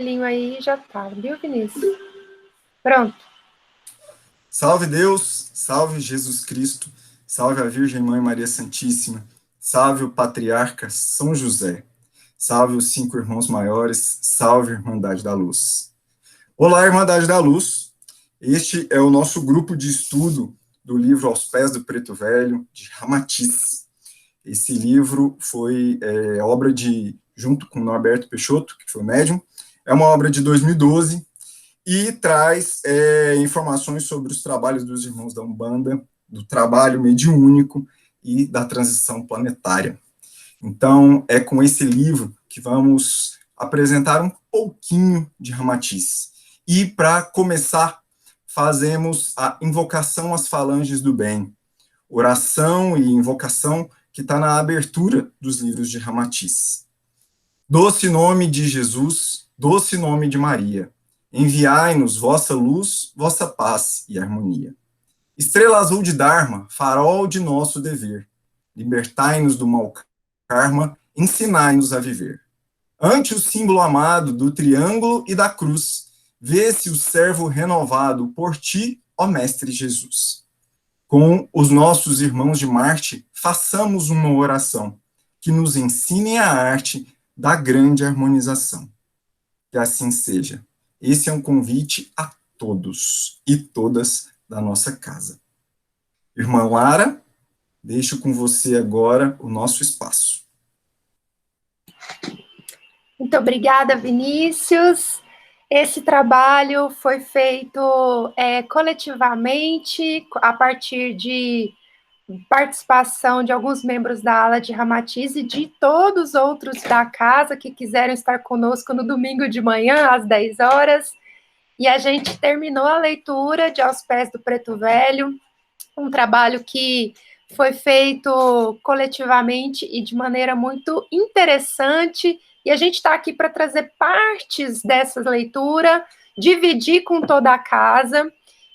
Aí já tá, viu, Vinícius? Pronto. Salve Deus, salve Jesus Cristo, salve a Virgem Mãe Maria Santíssima, salve o Patriarca São José, salve os 5 irmãos maiores, salve a Irmandade da Luz. Olá, Irmandade da Luz, este é o nosso grupo de estudo do livro Aos Pés do Preto Velho, de Ramatiz. Esse livro foi obra junto com Norberto Peixoto, que foi médium, é uma obra de 2012, e traz informações sobre os trabalhos dos irmãos da Umbanda, do trabalho mediúnico e da transição planetária. Então, é com esse livro que vamos apresentar um pouquinho de Ramatiz. E, para começar, fazemos a invocação às falanges do bem, oração e invocação que está na abertura dos livros de Ramatiz. Doce nome de Jesus, doce nome de Maria, enviai-nos vossa luz, vossa paz e harmonia. Estrela azul de Dharma, farol de nosso dever, libertai-nos do mau karma, ensinai-nos a viver. Ante o símbolo amado do triângulo e da cruz, vê-se o servo renovado por ti, ó Mestre Jesus. Com os nossos irmãos de Marte, façamos uma oração que nos ensine a arte da grande harmonização. Que assim seja. Esse é um convite a todos e todas da nossa casa. Irmã Lara, deixo com você agora o nosso espaço. Muito obrigada, Vinícius. Esse trabalho foi feito coletivamente, a partir de participação de alguns membros da ala de Ramatiz e de todos os outros da casa que quiseram estar conosco no domingo de manhã, às 10 horas. E a gente terminou a leitura de Aos Pés do Preto Velho, um trabalho que foi feito coletivamente e de maneira muito interessante, e a gente está aqui para trazer partes dessa leitura, dividir com toda a casa,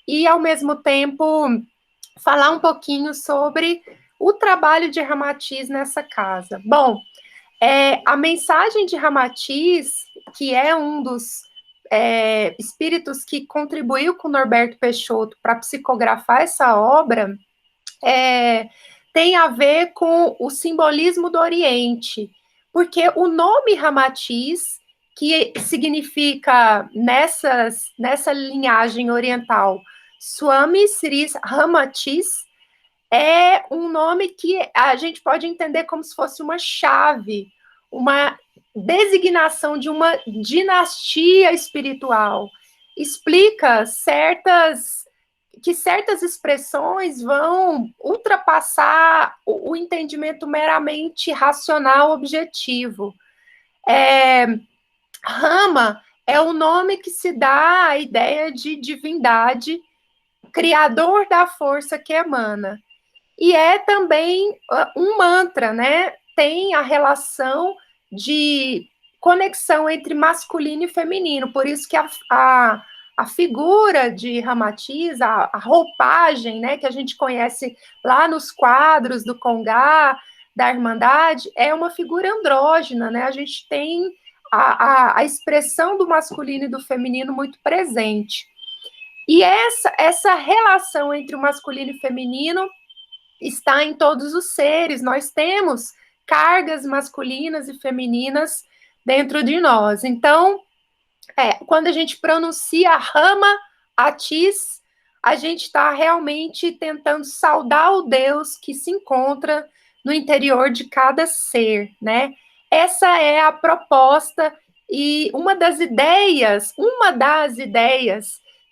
e, ao mesmo tempo, falar um pouquinho sobre o trabalho de Ramatiz nessa casa. Bom, a mensagem de Ramatiz, que é um dos espíritos que contribuiu com Norberto Peixoto para psicografar essa obra, tem a ver com o simbolismo do Oriente, porque o nome Ramatiz, que significa, nessa linhagem oriental, Swami Sri Ramatiz, é um nome que a gente pode entender como se fosse uma chave, uma designação de uma dinastia espiritual. Explica que certas expressões vão ultrapassar o entendimento meramente racional objetivo. Rama é o nome que se dá à ideia de divindade, criador da força que emana. E é também um mantra, né? Tem a relação de conexão entre masculino e feminino, por isso que a figura de Ramatiz, a roupagem, né, que a gente conhece lá nos quadros do Congá, da Irmandade, é uma figura andrógena, né? A gente tem a expressão do masculino e do feminino muito presente. E essa relação entre o masculino e o feminino está em todos os seres. Nós temos cargas masculinas e femininas dentro de nós. Então, quando a gente pronuncia Rama Atiz, a gente está realmente tentando saudar o Deus que se encontra no interior de cada ser, né? Essa é a proposta e uma das ideias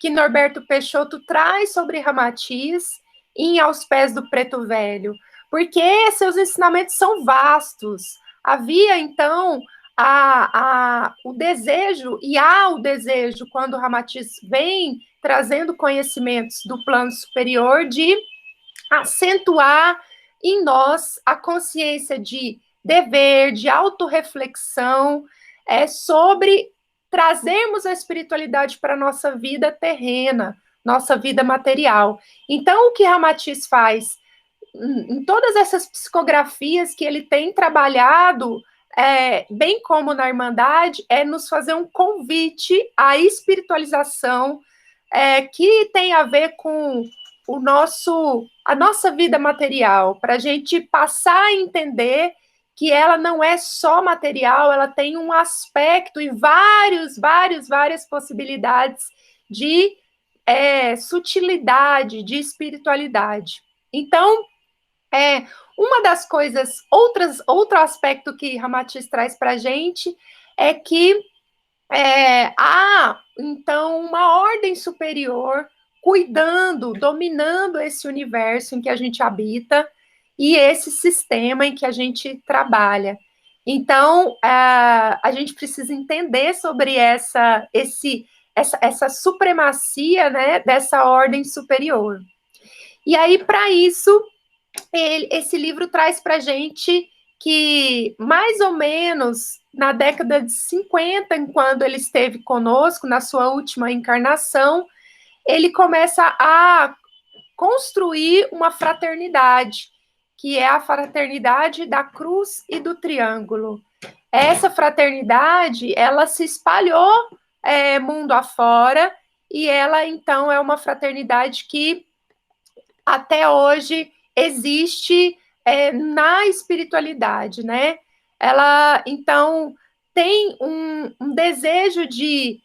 que Norberto Peixoto traz sobre Ramatiz em Aos Pés do Preto Velho, porque seus ensinamentos são vastos. Havia, então, o desejo, e há o desejo, quando o Ramatiz vem trazendo conhecimentos do plano superior, de acentuar em nós a consciência de dever, de autorreflexão, sobre trazermos a espiritualidade para a nossa vida terrena, nossa vida material. Então, o que Ramatiz faz em todas essas psicografias que ele tem trabalhado bem como na Irmandade, é nos fazer um convite à espiritualização, que tem a ver com a nossa vida material, para a gente passar a entender que ela não é só material, ela tem um aspecto e várias possibilidades de sutilidade, de espiritualidade. Então, uma das coisas, outro aspecto que Ramatiz traz para a gente é que há, então, uma ordem superior cuidando, dominando esse universo em que a gente habita e esse sistema em que a gente trabalha. Então, a gente precisa entender sobre essa supremacia, né, dessa ordem superior. E aí, para isso, esse livro traz para a gente que, mais ou menos na década de 50, quando ele esteve conosco, na sua última encarnação, ele começa a construir uma fraternidade, que é a fraternidade da cruz e do triângulo. Essa fraternidade, ela se espalhou mundo afora, e ela, então, é uma fraternidade que até hoje existe na espiritualidade, né? Ela, então, tem um desejo de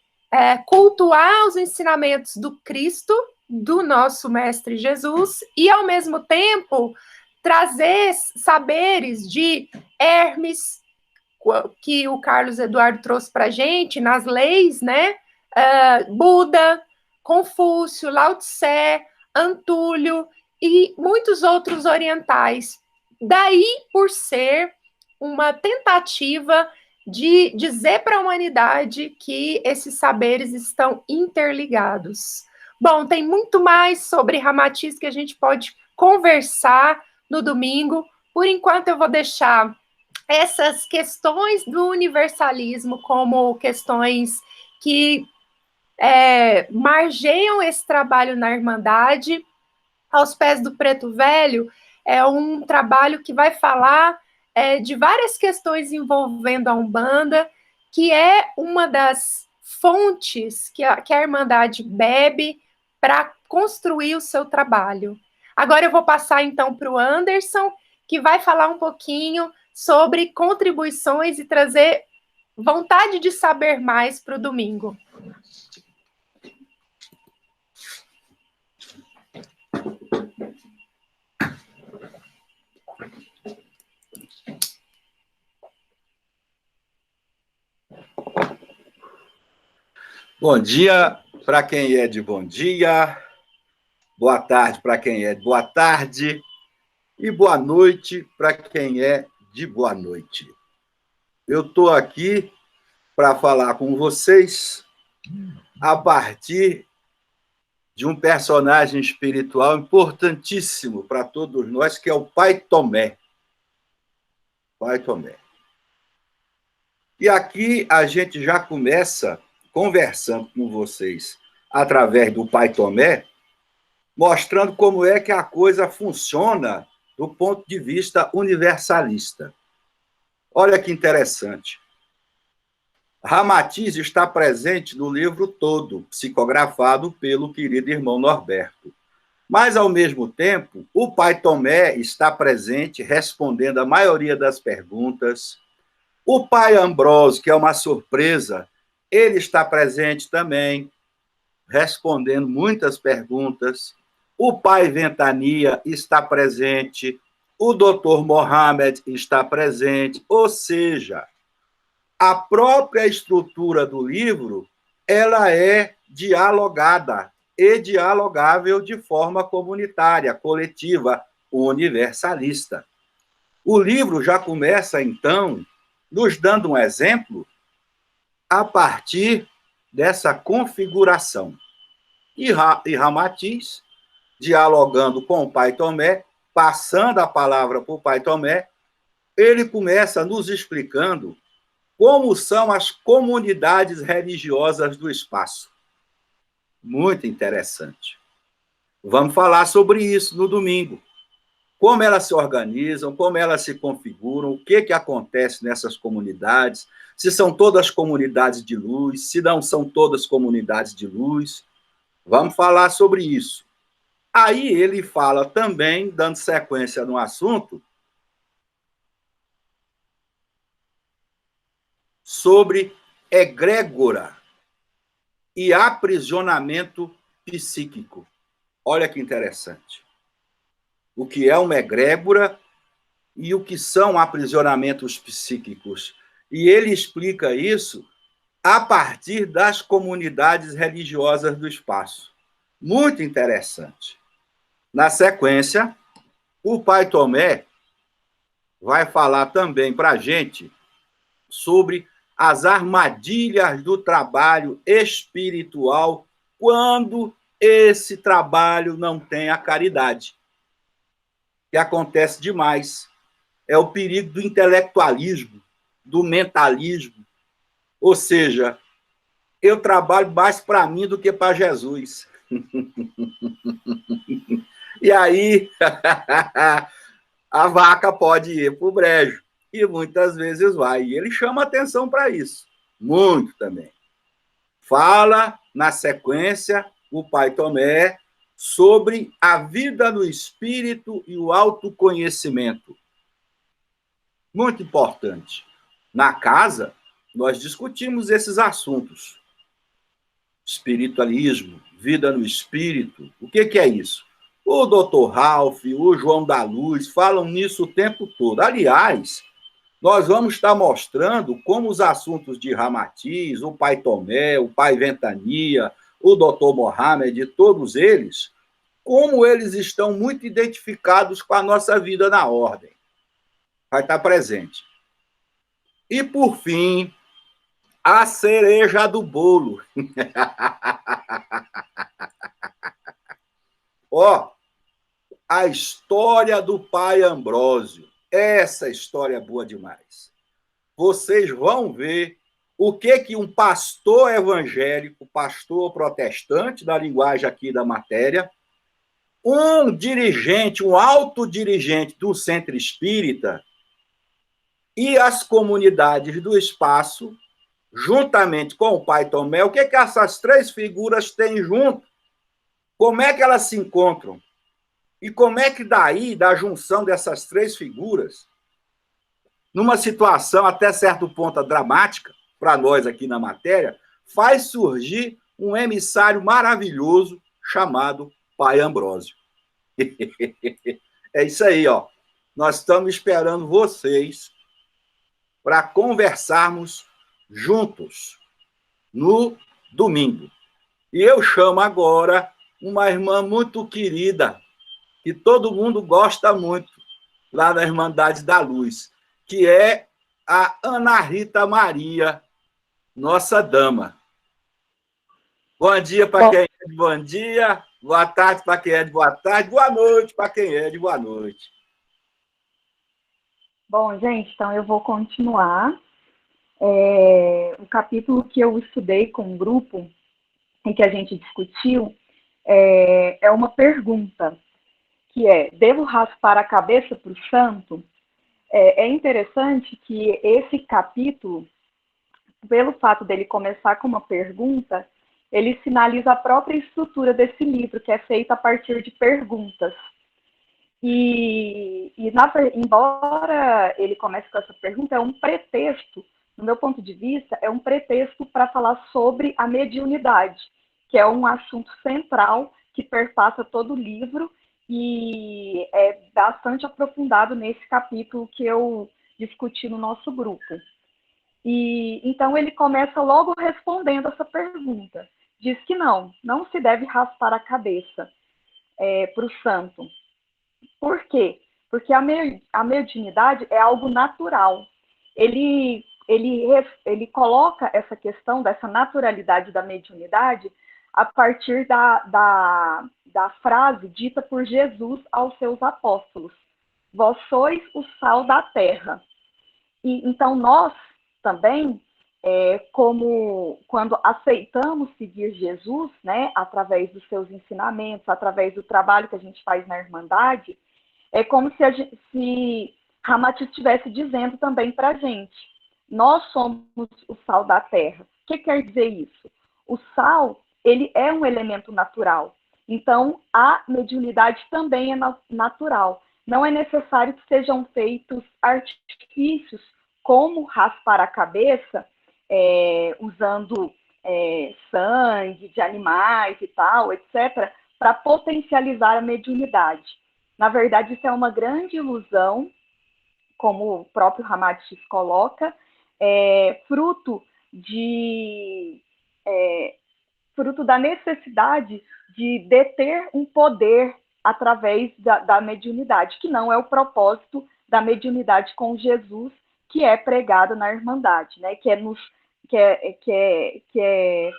cultuar os ensinamentos do Cristo, do nosso Mestre Jesus, e, ao mesmo tempo, trazer saberes de Hermes, que o Carlos Eduardo trouxe para a gente, nas leis, né? Buda, Confúcio, Lao Tse, Antúlio e muitos outros orientais. Daí, por ser uma tentativa de dizer para a humanidade que esses saberes estão interligados. Bom, tem muito mais sobre Ramatiz que a gente pode conversar no domingo. Por enquanto, eu vou deixar essas questões do universalismo como questões que margeiam esse trabalho na Irmandade. Aos Pés do Preto Velho é um trabalho que vai falar de várias questões envolvendo a Umbanda, que é uma das fontes que a Irmandade bebe para construir o seu trabalho. Agora eu vou passar, então, para o Anderson, que vai falar um pouquinho sobre contribuições e trazer vontade de saber mais para o domingo. Bom dia para quem é de bom dia, boa tarde para quem é de boa tarde e boa noite para quem é de boa noite. Eu estou aqui para falar com vocês a partir de um personagem espiritual importantíssimo para todos nós, que é o Pai Tomé. Pai Tomé. E aqui a gente já começa conversando com vocês através do Pai Tomé, mostrando como é que a coisa funciona do ponto de vista universalista. Olha que interessante. Ramatiz está presente no livro todo, psicografado pelo querido irmão Norberto. Mas, ao mesmo tempo, o Pai Tomé está presente, respondendo a maioria das perguntas. O Pai Ambrósio, que é uma surpresa, ele está presente também, respondendo muitas perguntas. O Pai Ventania está presente. O Dr. Mohamed está presente. Ou seja, a própria estrutura do livro, ela é dialogada e dialogável de forma comunitária, coletiva, universalista. O livro já começa, então, nos dando um exemplo a partir dessa configuração. E Ramatiz, dialogando com o Pai Tomé, passando a palavra para o Pai Tomé, ele começa nos explicando como são as comunidades religiosas do espaço. Muito interessante. Vamos falar sobre isso no domingo. como elas se organizam, como elas se configuram, o que acontece nessas comunidades, se são todas comunidades de luz, se não são todas comunidades de luz. Vamos falar sobre isso. Aí ele fala também, dando sequência no assunto, sobre egrégora e aprisionamento psíquico. Olha que interessante. O que é uma egrégora e o que são aprisionamentos psíquicos. E ele explica isso a partir das comunidades religiosas do espaço. Muito interessante. Na sequência, o Pai Tomé vai falar também para a gente sobre as armadilhas do trabalho espiritual quando esse trabalho não tem a caridade. Que acontece demais. É o perigo do intelectualismo, do mentalismo. Ou seja, eu trabalho mais para mim do que para Jesus. E aí, a vaca pode ir para o brejo. E muitas vezes vai. E ele chama atenção para isso. Muito também. Fala, na sequência, o Pai Tomé, sobre a vida no espírito e o autoconhecimento. Muito importante. Na casa, nós discutimos esses assuntos. Espiritualismo, vida no espírito. O que é isso? O Dr. Ralph, o João da Luz falam nisso o tempo todo. Aliás, nós vamos estar mostrando como os assuntos de Ramatiz, o Pai Tomé, o Pai Ventania, o Dr. Mohamed, todos eles, como eles estão muito identificados com a nossa vida na ordem. Vai estar presente. E, por fim, a cereja do bolo. Ó, a história do Pai Ambrósio. Essa história é boa demais. Vocês vão ver o que um pastor evangélico, pastor protestante, da linguagem aqui da matéria, um dirigente, um alto dirigente do centro espírita e as comunidades do espaço, juntamente com o Pai Tomé, o que essas três figuras têm junto? Como é que elas se encontram? E como é que daí, da junção dessas três figuras, numa situação até certo ponto dramática, para nós aqui na matéria, faz surgir um emissário maravilhoso chamado Pai Ambrósio. É isso aí, ó. Nós estamos esperando vocês para conversarmos juntos no domingo. E eu chamo agora uma irmã muito querida, que todo mundo gosta muito, lá na Irmandade da Luz, que é a Ana Rita Maria, nossa dama. Bom dia para quem é de bom dia, boa tarde para quem é de boa tarde, boa noite para quem é de boa noite. Bom, gente, então eu vou continuar. O capítulo que eu estudei com um grupo em que a gente discutiu é uma pergunta, que é: devo raspar a cabeça para o santo? É interessante que esse capítulo, pelo fato dele começar com uma pergunta, ele sinaliza a própria estrutura desse livro, que é feita a partir de perguntas. Embora ele comece com essa pergunta, é um pretexto, no meu ponto de vista, é um pretexto para falar sobre a mediunidade, que é um assunto central que perpassa todo o livro e é bastante aprofundado nesse capítulo que eu discuti no nosso grupo. E então ele começa logo respondendo essa pergunta. Diz que não se deve raspar a cabeça para o santo. Por quê? Porque a mediunidade é algo natural. Ele coloca essa questão dessa naturalidade da mediunidade a partir da frase dita por Jesus aos seus apóstolos: vós sois o sal da terra. E então nós também, como quando aceitamos seguir Jesus, né, através dos seus ensinamentos, através do trabalho que a gente faz na Irmandade, É como se Ramatiz estivesse dizendo também para a gente: nós somos o sal da terra. O que quer dizer isso? O sal, ele é um elemento natural. Então, a mediunidade também é natural. Não é necessário que sejam feitos artifícios, como raspar a cabeça, usando sangue de animais e tal, etc., para potencializar a mediunidade. Na verdade, isso é uma grande ilusão, como o próprio Ramatiz coloca, fruto da necessidade de deter um poder através da mediunidade, que não é o propósito da mediunidade com Jesus, que é pregado na Irmandade, né? Que é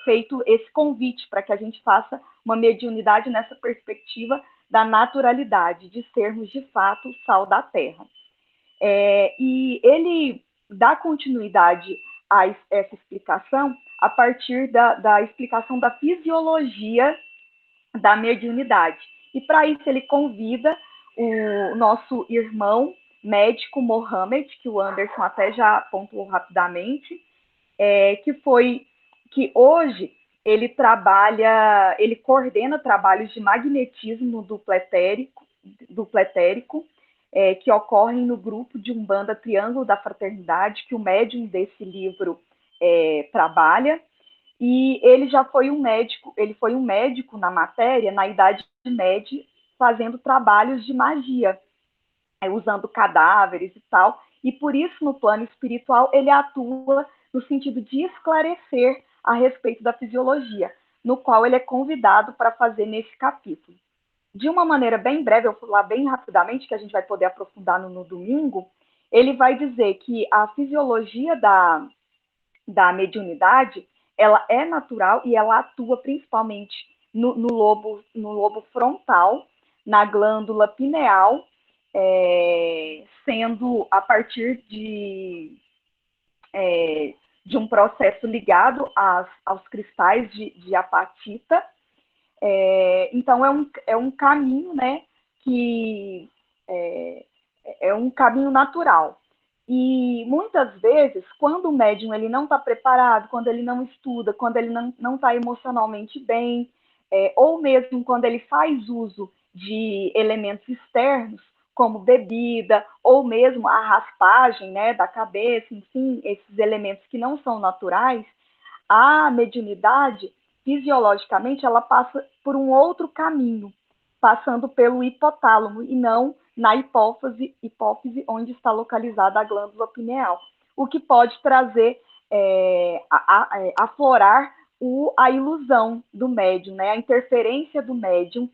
feito esse convite para que a gente faça uma mediunidade nessa perspectiva da naturalidade, de sermos de fato o sal da terra. E ele dá continuidade a essa explicação a partir da explicação da fisiologia da mediunidade. E para isso ele convida o nosso irmão médico Mohamed, que o Anderson até já pontuou rapidamente, que hoje ele coordena trabalhos de magnetismo do pletérico, que ocorrem no grupo de Umbanda Triângulo da Fraternidade, que o médium desse livro trabalha. E ele já foi um médico na matéria, na Idade Média, fazendo trabalhos de magia, usando cadáveres e tal. E por isso, no plano espiritual, ele atua no sentido de esclarecer a respeito da fisiologia, no qual ele é convidado para fazer nesse capítulo. De uma maneira bem breve, eu vou falar bem rapidamente, que a gente vai poder aprofundar no domingo, ele vai dizer que a fisiologia da mediunidade, ela é natural e ela atua principalmente no lobo frontal, na glândula pineal, sendo a partir de um processo ligado aos cristais de apatita. Então, é um caminho, né, que é um caminho natural. E muitas vezes, quando o médium ele não está preparado, quando ele não estuda, quando ele não está emocionalmente bem, ou mesmo quando ele faz uso de elementos externos, como bebida, ou mesmo a raspagem, né, da cabeça, enfim, esses elementos que não são naturais, a mediunidade, fisiologicamente, ela passa por um outro caminho, passando pelo hipotálamo e não na hipófise, onde está localizada a glândula pineal, o que pode trazer, aflorar a ilusão do médium, né? A interferência do médium,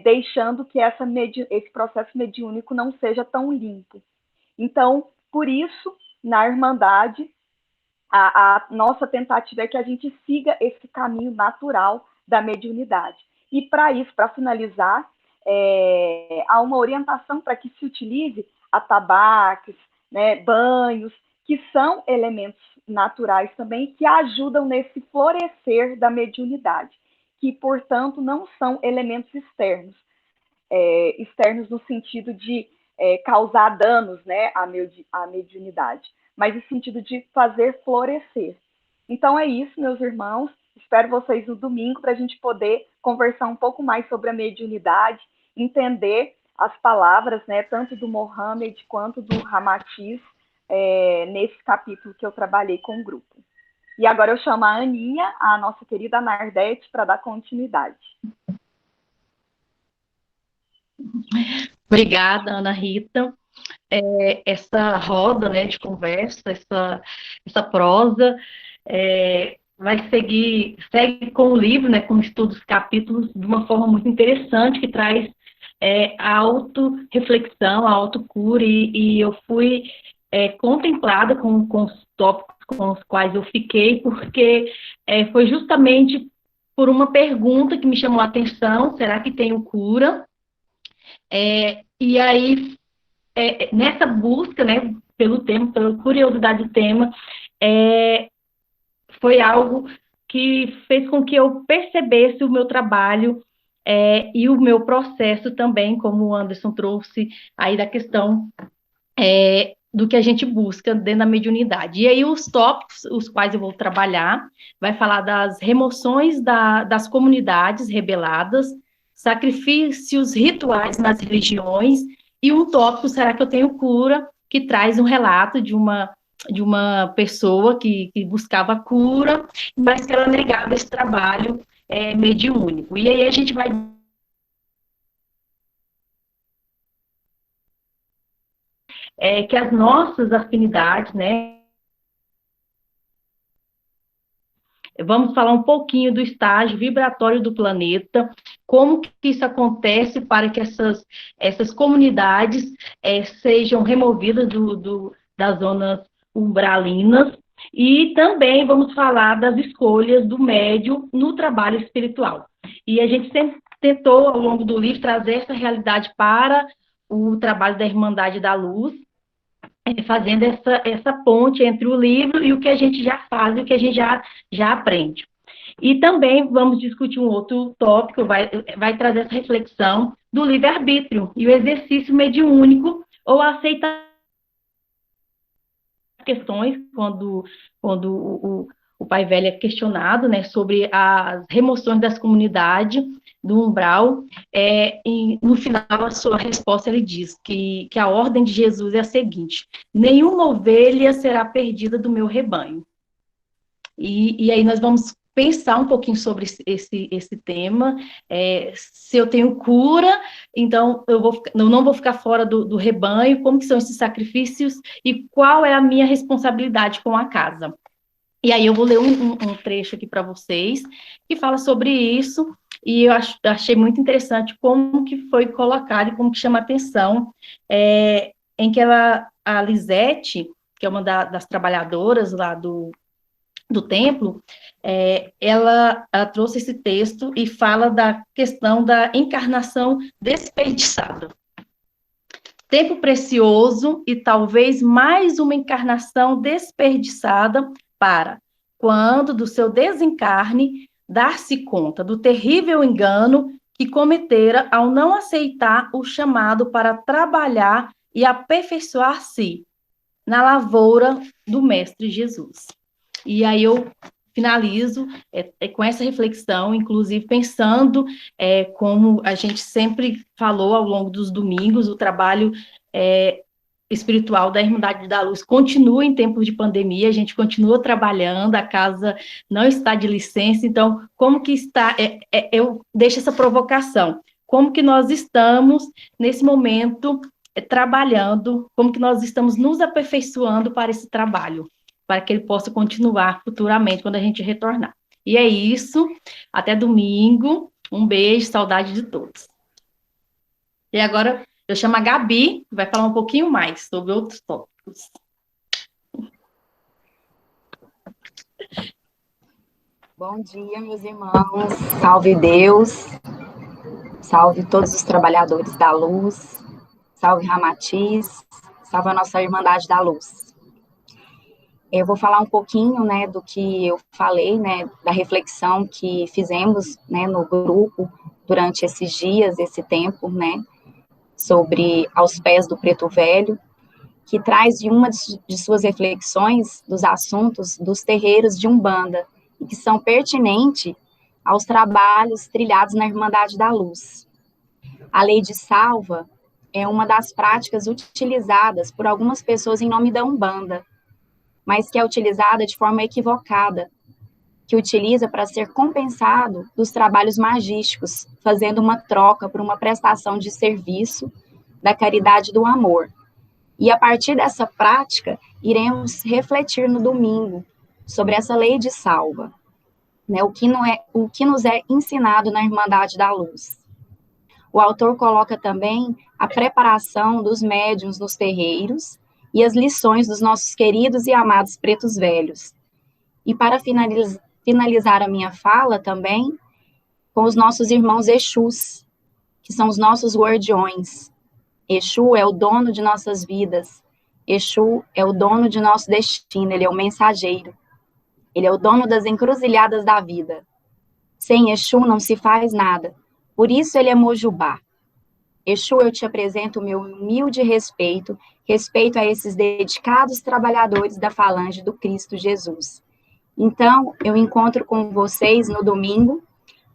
deixando que esse processo mediúnico não seja tão limpo. Então, por isso, na Irmandade, a nossa tentativa é que a gente siga esse caminho natural da mediunidade. E para isso, para finalizar, há uma orientação para que se utilize atabaques, né, banhos, que são elementos naturais também, que ajudam nesse florescer da mediunidade, que, portanto, não são elementos externos. Externos no sentido de causar danos, né, à mediunidade, mas no sentido de fazer florescer. Então é isso, meus irmãos. Espero vocês no domingo para a gente poder conversar um pouco mais sobre a mediunidade, entender as palavras, né, tanto do Mohamed quanto do Ramatiz, nesse capítulo que eu trabalhei com o grupo. E agora eu chamo a Aninha, a nossa querida Nardete, para dar continuidade. Obrigada, Ana Rita. Essa roda, né, de conversa, essa prosa, segue com o livro, né, com estudos, capítulos, de uma forma muito interessante, que traz a autorreflexão, a autocura, e eu fui contemplada com os tópicos com os quais eu fiquei, porque foi justamente por uma pergunta que me chamou a atenção: será que tenho cura? E aí, nessa busca, né, pelo tema, pela curiosidade do tema, foi algo que fez com que eu percebesse o meu trabalho e o meu processo também, como o Anderson trouxe aí da questão do que a gente busca dentro da mediunidade. E aí os tópicos, os quais eu vou trabalhar, vai falar das remoções das comunidades rebeladas, sacrifícios rituais nas religiões, e um tópico, será que eu tenho cura, que traz um relato de uma pessoa que buscava cura, mas que ela negava esse trabalho mediúnico. E aí a gente vai que as nossas afinidades, né? Vamos falar um pouquinho do estágio vibratório do planeta, como que isso acontece para que essas comunidades sejam removidas das zonas umbralinas, e também vamos falar das escolhas do médium no trabalho espiritual. E a gente sempre tentou, ao longo do livro, trazer essa realidade para o trabalho da Irmandade da Luz, fazendo essa ponte entre o livro e o que a gente já faz e o que a gente já aprende. E também vamos discutir um outro tópico, vai trazer essa reflexão do livre-arbítrio e o exercício mediúnico, ou aceitar questões, quando o Pai Velho é questionado, né, sobre as remoções das comunidades do umbral, e no final a sua resposta ele diz que a ordem de Jesus é a seguinte: nenhuma ovelha será perdida do meu rebanho. E aí nós vamos pensar um pouquinho sobre esse tema, se eu tenho cura, então eu não vou ficar fora do rebanho, como que são esses sacrifícios e qual é a minha responsabilidade com a casa. E aí eu vou ler um trecho aqui para vocês, que fala sobre isso, e eu achei muito interessante como que foi colocado e como que chama a atenção, em que a Lisete, que é uma das trabalhadoras lá do templo, ela trouxe esse texto e fala da questão da encarnação desperdiçada. Tempo precioso e talvez mais uma encarnação desperdiçada para, quando do seu desencarne, dar-se conta do terrível engano que cometera ao não aceitar o chamado para trabalhar e aperfeiçoar-se na lavoura do Mestre Jesus. E aí eu finalizo com essa reflexão, inclusive pensando como a gente sempre falou ao longo dos domingos, o trabalho espiritual da Irmandade da Luz continua em tempos de pandemia, a gente continua trabalhando, a casa não está de licença, então como que está, eu deixo essa provocação, como que nós estamos nesse momento trabalhando, como que nós estamos nos aperfeiçoando para esse trabalho, para que ele possa continuar futuramente, quando a gente retornar. E é isso, até domingo, um beijo, saudade de todos. E agora eu chamo a Gabi, que vai falar um pouquinho mais sobre outros tópicos. Bom dia, meus irmãos, salve Deus, salve todos os trabalhadores da luz, salve Ramatiz, salve a nossa Irmandade da Luz. Eu vou falar um pouquinho, né, do que eu falei, né, da reflexão que fizemos, né, no grupo durante esses dias, esse tempo, né, sobre Aos Pés do Preto Velho, que traz de uma de suas reflexões dos assuntos dos terreiros de Umbanda, e que são pertinentes aos trabalhos trilhados na Irmandade da Luz. A lei de salva é uma das práticas utilizadas por algumas pessoas em nome da Umbanda, mas que é utilizada de forma equivocada, que utiliza para ser compensado dos trabalhos magísticos, fazendo uma troca por uma prestação de serviço da caridade do amor. E a partir dessa prática, iremos refletir no domingo sobre essa lei de salva, né, o que nos é ensinado na Irmandade da Luz. O autor coloca também a preparação dos médiuns nos terreiros e as lições dos nossos queridos e amados pretos velhos. E para finalizar a minha fala também, com os nossos irmãos Exus, que são os nossos guardiões. Exu é o dono de nossas vidas. Exu é o dono de nosso destino, ele é o mensageiro. Ele é o dono das encruzilhadas da vida. Sem Exu não se faz nada, Por isso ele é Mojubá. Exu, eu te apresento o meu humilde respeito a esses dedicados trabalhadores da falange do Cristo Jesus. Então, eu encontro com vocês no domingo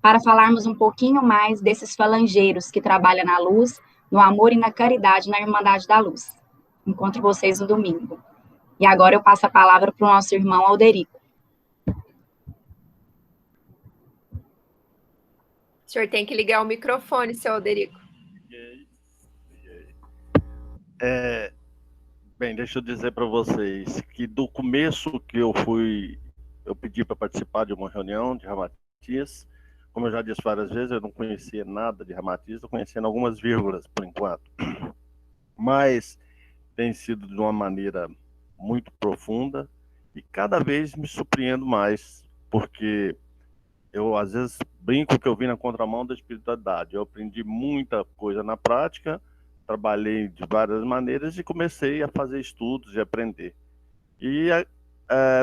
para falarmos um pouquinho mais desses falangeiros que trabalham na luz, no amor e na caridade na Irmandade da Luz. Encontro vocês no domingo. E agora eu passo a palavra para o nosso irmão Alderico. O senhor tem que ligar o microfone, seu Alderico. Bem, deixa eu dizer para vocês que do começo que eu pedi para participar de uma reunião de Ramatiz. Como eu já disse várias vezes, eu não conhecia nada de Ramatiz, estou conhecendo algumas vírgulas por enquanto. Mas tem sido de uma maneira muito profunda e cada vez me surpreendo mais, porque eu às vezes brinco que eu vim na contramão da espiritualidade. Eu aprendi muita coisa na prática, trabalhei de várias maneiras e comecei a fazer estudos e aprender. E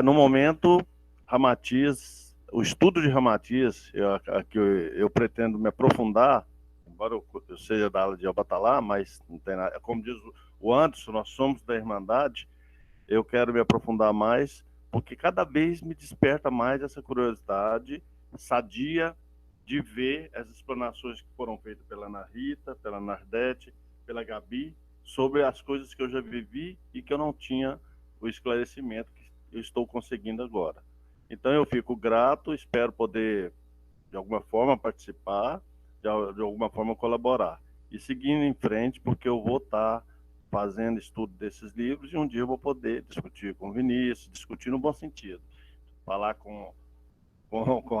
no momento, Ramatiz, o estudo de Ramatiz, eu pretendo me aprofundar, embora eu seja da ala de Albatalá, mas não tem nada, como diz o Anderson, nós somos da Irmandade, eu quero me aprofundar mais, porque cada vez me desperta mais essa curiosidade sadia de ver as explanações que foram feitas pela Ana Rita, pela Nardete, pela Gabi, sobre as coisas que eu já vivi e que eu não tinha o esclarecimento que eu estou conseguindo agora. Então eu fico grato, espero poder de alguma forma participar, de alguma forma colaborar e seguindo em frente, porque eu vou estar fazendo estudo desses livros e um dia eu vou poder discutir com o Vinícius, discutir no bom sentido, falar com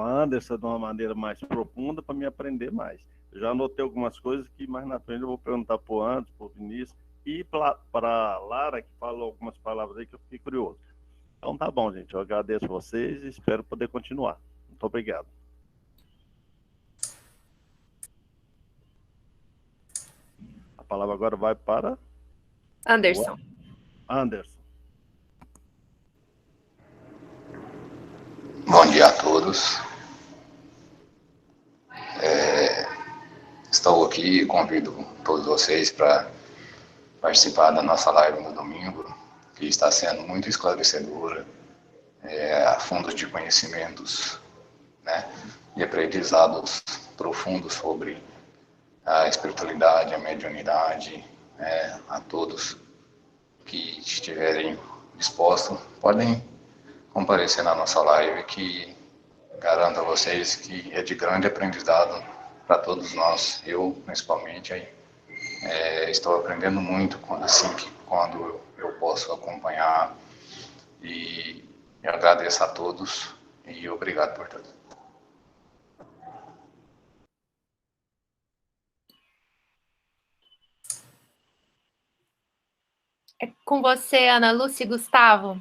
a Anderson de uma maneira mais profunda para me aprender mais. Eu já anotei algumas coisas que mais na frente eu vou perguntar para o Anderson, para o Vinícius e para a Lara, que falou algumas palavras aí que eu fiquei curioso. Então tá bom, gente. Eu agradeço vocês e espero poder continuar. Muito obrigado. A palavra agora vai para Anderson. Anderson. Bom dia a todos. Estou aqui e convido todos vocês para participar da nossa live no domingo, que está sendo muito esclarecedora, a fundos de conhecimentos, né, e aprendizados profundos sobre a espiritualidade, a mediunidade, a todos que estiverem dispostos, podem comparecer na nossa live, que garanto a vocês que é de grande aprendizado para todos nós. Eu, principalmente, estou aprendendo muito quando eu posso acompanhar, e eu agradeço a todos e obrigado por tudo. É com você, Ana Lúcia e Gustavo.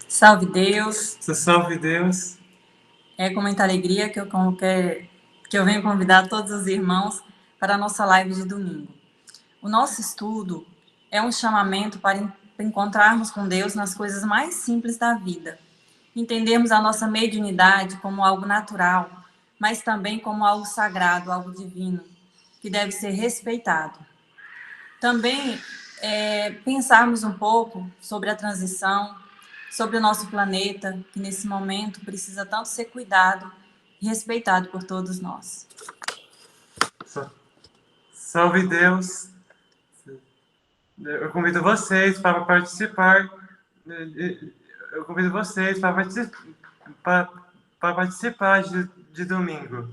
Salve Deus. Salve Deus. É com muita alegria que eu venho convidar todos os irmãos para a nossa live de domingo. O nosso estudo é um chamamento para encontrarmos com Deus nas coisas mais simples da vida. Entendermos a nossa mediunidade como algo natural, mas também como algo sagrado, algo divino, que deve ser respeitado. Também pensarmos um pouco sobre a transição, sobre o nosso planeta, que nesse momento precisa tanto ser cuidado e respeitado por todos nós. Salve Deus. Eu convido vocês para participar. Eu convido vocês para participar de domingo.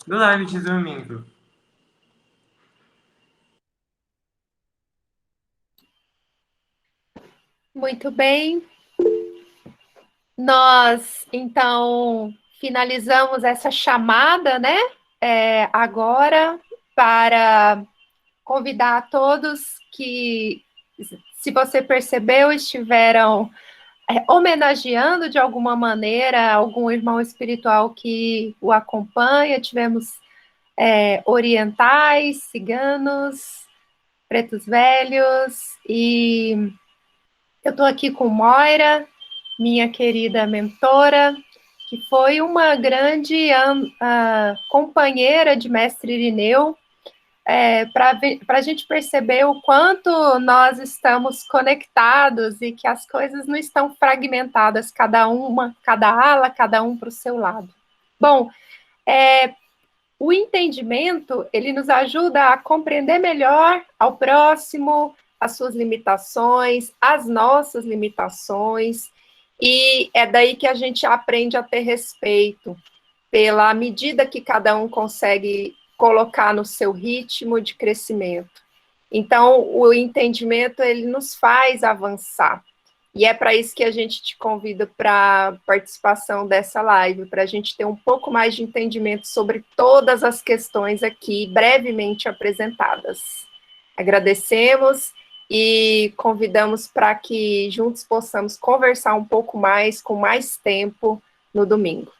Do live de domingo. Muito bem. Nós, então, finalizamos essa chamada, né? Agora, para convidar a todos que, se você percebeu, estiveram homenageando de alguma maneira algum irmão espiritual que o acompanha. Tivemos orientais, ciganos, pretos velhos, e eu estou aqui com Moira, minha querida mentora, que foi uma grande companheira de Mestre Irineu, para a gente perceber o quanto nós estamos conectados e que as coisas não estão fragmentadas, cada ala, cada um para o seu lado. Bom, o entendimento, ele nos ajuda a compreender melhor ao próximo, as suas limitações, as nossas limitações, e é daí que a gente aprende a ter respeito pela medida que cada um consegue colocar no seu ritmo de crescimento. Então, o entendimento, ele nos faz avançar. E é para isso que a gente te convida para a participação dessa live, para a gente ter um pouco mais de entendimento sobre todas as questões aqui brevemente apresentadas. Agradecemos e convidamos para que juntos possamos conversar um pouco mais, com mais tempo, no domingo.